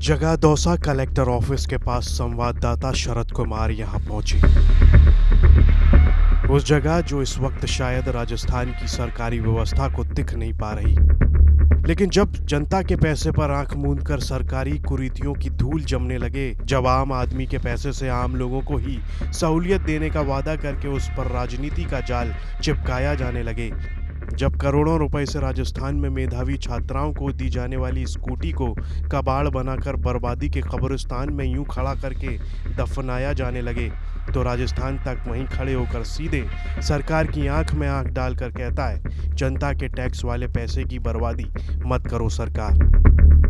जगह Dausa collector office के पास संवाददाता शरद कुमार यहां पहुंचे। उस जगह जो इस वक्त शायद राजस्थान की सरकारी व्यवस्था को दिख नहीं पा रही, लेकिन जब जनता के पैसे पर आंख मूंदकर सरकारी कुरीतियों की धूल जमने लगे, जब आम आदमी के पैसे से आम लोगों को ही सहूलियत देने का वादा करके उस पर राजनीति का जाल चिपकाया जाने लगे, जब करोड़ों रुपए से राजस्थान में मेधावी छात्राओं को दी जाने वाली स्कूटी को कबाड़ बनाकर बर्बादी के कब्रिस्तान में यूं खड़ा करके दफनाया जाने लगे, तो राजस्थान तक वहीं खड़े होकर सीधे सरकार की आंख में आंख डालकर कहता है, जनता के टैक्स वाले पैसे की बर्बादी मत करो सरकार।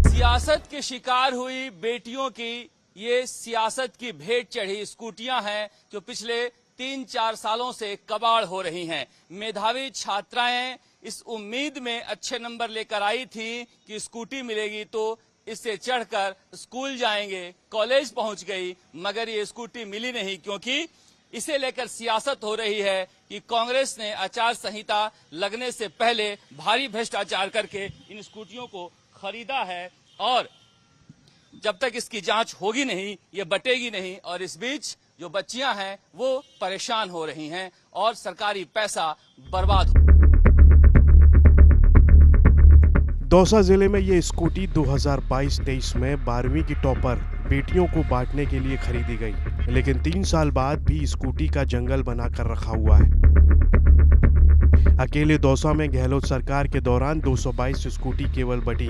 सियासत के शिकार हुई बेटियों की ये सियासत की भेंट चढ़ी स्कूटियां हैं जो पिछले 3-4 सालों से कबाड़ हो रही हैं। मेधावी छात्राएं इस उम्मीद में अच्छे नंबर लेकर आई थी कि स्कूटी मिलेगी तो इससे चढ़कर स्कूल जाएंगे, कॉलेज पहुंच गई, मगर ये स्कूटी मिली नहीं, क्योंकि इसे लेकर सियासत हो रही है कि कांग्रेस ने आचार संहिता लगने से पहले भारी भ्रष्टाचार करके इन स्कूटियों को खरीदा है और जब तक इसकी जांच होगी नहीं, ये बटेगी नहीं, और इस बीच जो बच्चियां हैं वो परेशान हो रही हैं और सरकारी पैसा बर्बाद हो। दौसा जिले में ये स्कूटी 2022-23 में 12वीं की टॉपर बेटियों को बांटने के लिए खरीदी गई, लेकिन 3 साल बाद भी स्कूटी का जंगल बनाकर रखा हुआ है। अकेले दौसा में गहलोत सरकार के दौरान 222 स्कूटी केवल बटी,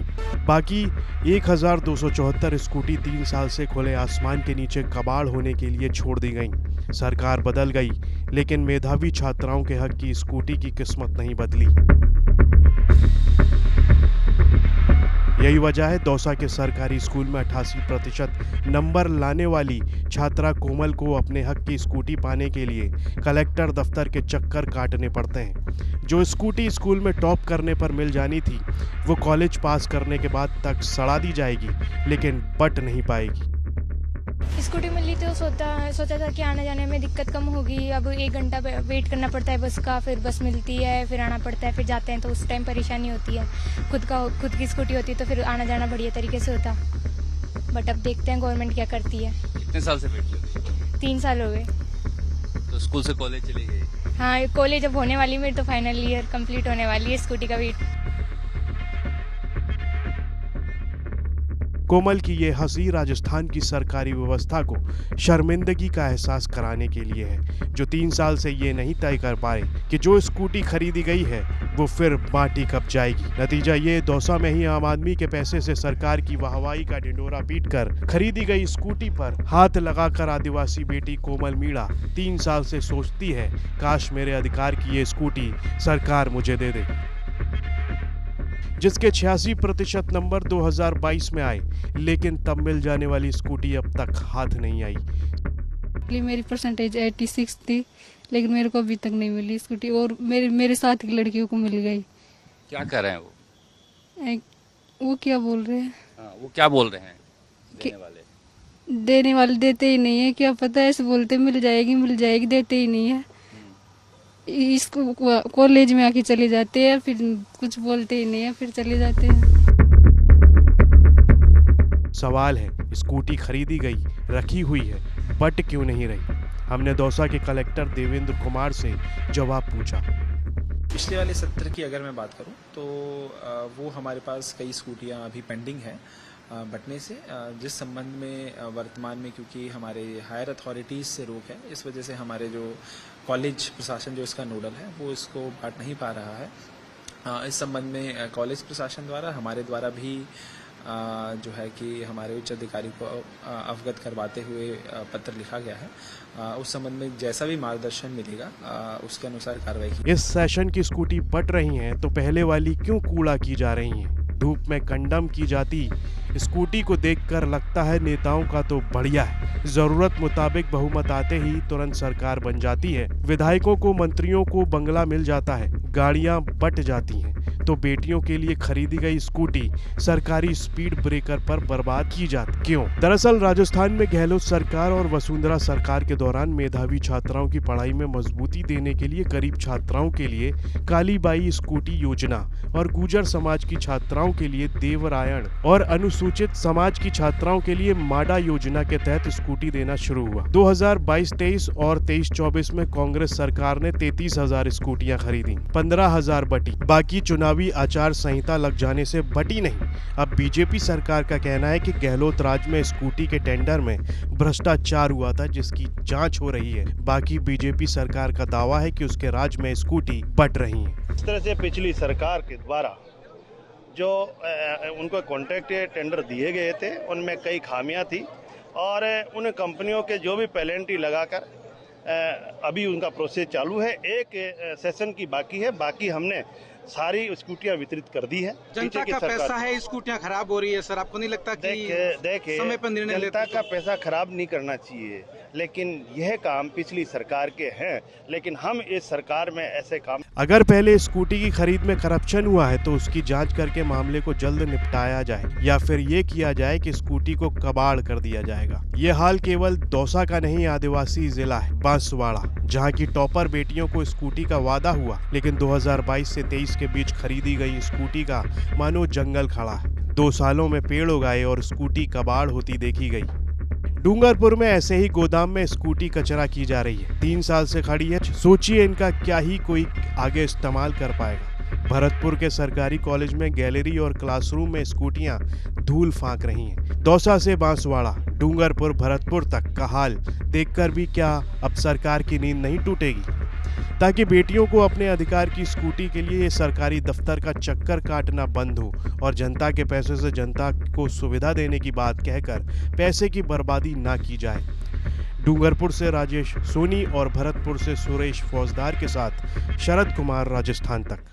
बाकी 1274 स्कूटी 3 साल से खुले आसमान के नीचे कबाड़ होने के लिए छोड़ दी गई। सरकार बदल गई, लेकिन मेधावी छात्राओं के हक की स्कूटी की किस्मत नहीं बदली। यही वजह है दौसा के सरकारी स्कूल में 88% नंबर लाने वाली छात्रा कोमल को अपने हक की स्कूटी पाने के लिए कलेक्टर दफ्तर के चक्कर काटने पड़ते हैं। जो स्कूटी स्कूल में टॉप करने पर मिल जानी थी, वो कॉलेज पास करने के बाद तक सड़ा दी जाएगी, लेकिन बट नहीं पाएगी। स्कूटी मिली तो सोचा था कि आने जाने में दिक्कत कम होगी। अब 1 घंटा वेट करना पड़ता है बस का, फिर बस मिलती है, फिर आना पड़ता है, फिर जाते हैं तो उस टाइम परेशानी होती है। खुद की स्कूटी होती तो फिर आना जाना बढ़िया तरीके से होता, बट अब देखते हैं गवर्नमेंट क्या करती है। कितने साल से वेट कर रही है? 3 साल हो गए। तो स्कूल से कॉलेज चली गई? हाँ, कॉलेज अब होने वाली, मेरी तो फाइनल ईयर कंप्लीट होने वाली है। स्कूटी का वेट। कोमल की ये हंसी राजस्थान की सरकारी व्यवस्था को शर्मिंदगी का एहसास कराने के लिए है, जो 3 साल से ये नहीं तय कर पाए कि जो स्कूटी खरीदी गई है वो फिर बाटी कब जाएगी। नतीजा ये, दौसा में ही आम आदमी के पैसे से सरकार की वाहवाही का ढिंढोरा पीटकर खरीदी गई स्कूटी पर हाथ लगाकर आदिवासी बेटी कोमल मीणा 3 साल से सोचती है, काश मेरे अधिकार की ये स्कूटी सरकार मुझे दे दे। जिसके 86% नंबर 2022 में आए, लेकिन तब मिल जाने वाली स्कूटी अब तक हाथ नहीं आई। मेरी परसेंटेज 86 थी, लेकिन मेरे को अभी तक नहीं मिली स्कूटी, और मेरे साथ की लड़कियों को मिल गई। क्या कर रहे हैं वो? वो क्या बोल रहे हैं? वो क्या बोल रहे हैं? देने वाले देते ही नहीं है, क्या पता है, ऐसे बोलते मिल जाएगी, देते ही नहीं है। इसको कॉलेज में आके चले जाते हैं, फिर कुछ बोलते ही नहीं है, फिर चले जाते हैं। सवाल है, स्कूटी खरीदी गई, रखी हुई है, बट क्यों नहीं रही? हमने दौसा के कलेक्टर देवेंद्र कुमार से जवाब पूछा। पिछले वाले सत्र की अगर मैं बात करूं तो वो हमारे पास कई स्कूटियां अभी पेंडिंग हैं बटने से, जिस संबंध में वर्तमान में क्योंकि हमारे हायर अथॉरिटीज़ से रोक है, इस वजह से हमारे जो कॉलेज प्रशासन जो इसका नोडल है वो इसको बांट नहीं पा रहा है। इस संबंध में कॉलेज प्रशासन द्वारा, हमारे द्वारा भी जो है कि हमारे उच्च अधिकारी को अवगत करवाते हुए पत्र लिखा गया है। उस संबंध में जैसा भी मार्गदर्शन मिलेगा उसके अनुसार कार्रवाई की। इस सेशन की स्कूटी बट रही हैं तो पहले वाली क्यों कूड़ा की जा रही हैं? धूप में कंडम की जाती स्कूटी को देखकर लगता है नेताओं का तो बढ़िया है। जरूरत मुताबिक बहुमत आते ही तुरंत सरकार बन जाती है, विधायकों को, मंत्रियों को बंगला मिल जाता है, गाड़ियां बट जाती हैं, तो बेटियों के लिए खरीदी गई स्कूटी सरकारी स्पीड ब्रेकर पर बर्बाद की जाती क्यों? दरअसल राजस्थान में गहलोत सरकार और वसुंधरा सरकार के दौरान मेधावी छात्राओं की पढ़ाई में मजबूती देने के लिए गरीब छात्राओं के लिए कालीबाई स्कूटी योजना और गुर्जर समाज की छात्राओं के लिए देवरायण और अनुसूचित समाज की छात्राओं के लिए माडा योजना के तहत स्कूटी देना शुरू हुआ। 2022-23 और 23-24 में कांग्रेस सरकार ने 33,000 स्कूटियां खरीदी, 15,000 बटी। बाकी चुनावी आचार संहिता लग जाने से बटी नहीं। अब बीजेपी सरकार का कहना है कि गहलोत राज में स्कूटी के टेंडर में भ्रष्टाचार हुआ था, जिसकी जांच हो रही है। बाकी बीजेपी सरकार का दावा है कि उसके राज में स्कूटी बट रही है। इस तरह से पिछली सरकार के द्वारा जो उनको कॉन्ट्रैक्ट टेंडर दिए गए थे उनमें कई खामियां थी और उन कंपनियों के जो भी पेनल्टी लगाकर अभी उनका प्रोसेस चालू है। एक सेशन की बाकी है, बाकी हमने सारी स्कूटियां वितरित कर दी है। जनता का पैसा है, स्कूटियां खराब हो रही है सर, आपको नहीं लगता कि देखिए समय पर निर्णय जनता का पैसा खराब नहीं करना चाहिए, लेकिन यह काम पिछली सरकार के हैं, लेकिन हम इस सरकार में ऐसे काम। अगर पहले स्कूटी की खरीद में करप्शन हुआ है तो उसकी जांच करके मामले को जल्द निपटाया जाए, या फिर ये किया जाए कि स्कूटी को कबाड़ कर दिया जाएगा। ये हाल केवल दौसा का नहीं, आदिवासी जिला है बांसवाड़ा, जहाँ की टॉपर बेटियों को स्कूटी का वादा हुआ, लेकिन 2022 से 23 के बीच खरीदी गई स्कूटी का मानो जंगल खड़ा है। 2 सालों में पेड़ उगाए और स्कूटी कबाड़ होती देखी गई। डूंगरपुर में ऐसे ही गोदाम में स्कूटी कचरा की जा रही है, 3 साल से खड़ी है। सोचिए इनका क्या ही कोई आगे इस्तेमाल कर पाएगा। भरतपुर के सरकारी कॉलेज में गैलरी और क्लासरूम में स्कूटियां धूल फांक रही हैं। दौसा से बांसवाड़ा, डूंगरपुर, भरतपुर तक का हाल देखकर भी क्या अब सरकार की नींद नहीं टूटेगी? ताकि बेटियों को अपने अधिकार की स्कूटी के लिए सरकारी दफ्तर का चक्कर काटना बंद हो और जनता के पैसे से जनता को सुविधा देने की बात कहकर पैसे की बर्बादी ना की जाए। डूंगरपुर से राजेश सोनी और भरतपुर से सुरेश फौजदार के साथ शरद कुमार, राजस्थान तक।